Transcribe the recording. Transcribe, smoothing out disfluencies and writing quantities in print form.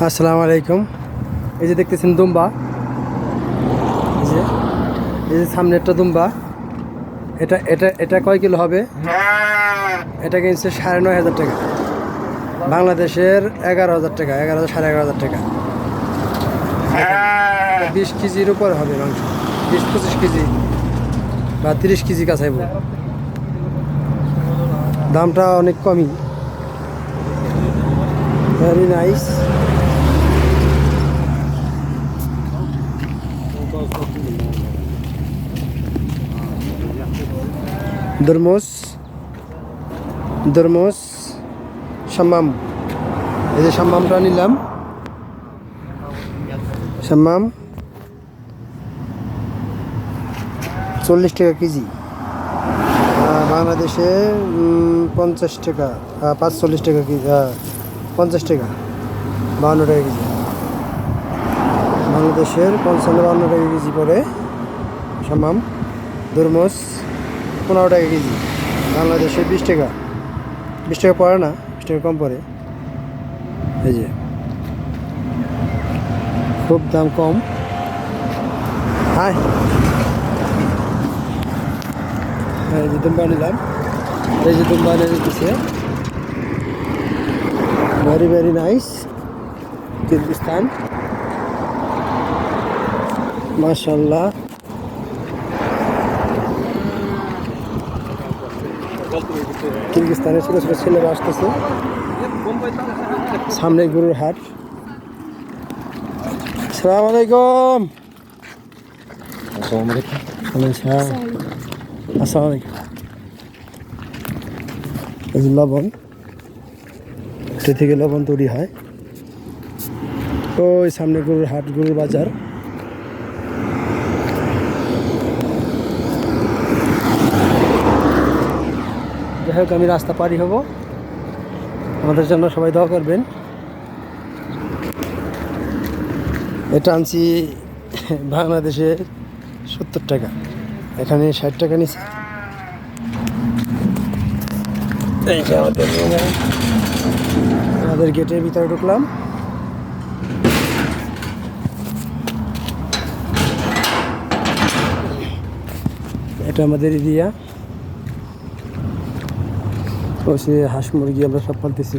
আসসালামু আলাইকুম। এই যে দেখতেছেন দুম্বা, এই যে সামনে একটা দুম্বা। এটা এটা এটা কয় কিলো হবে? এটা কিনছে 9,500 টাকা, বাংলাদেশের 11,000 টাকা, 11,000 11,500 টাকা। 20 কেজির উপর হবে মাংস, 20-25 কেজি বা 30 কেজি কাছাইব। দামটা অনেক কমই, ভেরি নাইস। দরমোস সাম্মাম। এই যে সাম্মামটা নিলাম, সাম্মাম 40 টাকা কেজি, বাংলাদেশে 50 টাকা, 45 টাকা কেজি, 50 টাকা, 52 টাকা কেজি। বাংলাদেশের 55-52 টাকা কেজি পড়ে সাম্মাম। দরমোস 15 টাকা কেজি, বাংলাদেশে 20 টাকা, 20 টাকা পড়ে না, 20 টাকা কম পড়ে। এই যে খুব দাম কম। এই যে দুম্বা নিলাম, এই যে দুম্বা নিয়ে দিচ্ছে, ভেরি ভেরি নাইস। কিরগিজস্তান, মাশাআল্লাহ। কিরগিজস্তানের ছোটো ছোটো ছেলেরা আসতেছে, সামনে গরুর হাট। আসসালামু আলাইকুম। আসসালামু আলাইকুম। আসসালামু আলাইকুম। এই যে লবণ, এটা থেকে লবণ তৈরি হয়। ওই সামনে গরুর হাট, গরুর বাজার। যাই হোক, আমি রাস্তা পারি হব, আমাদের জন্য সবাই দোয়া করবেন। এটা আনছি বাংলাদেশে 70 টাকা, এখানে 60 টাকা নিচ্ছে। এই যে আমাদের গেটের ভিতরে ঢুকলাম। এটা আমাদের এরিয়া, ওসে হাঁস মুরগি আমরা সব পালতেছি।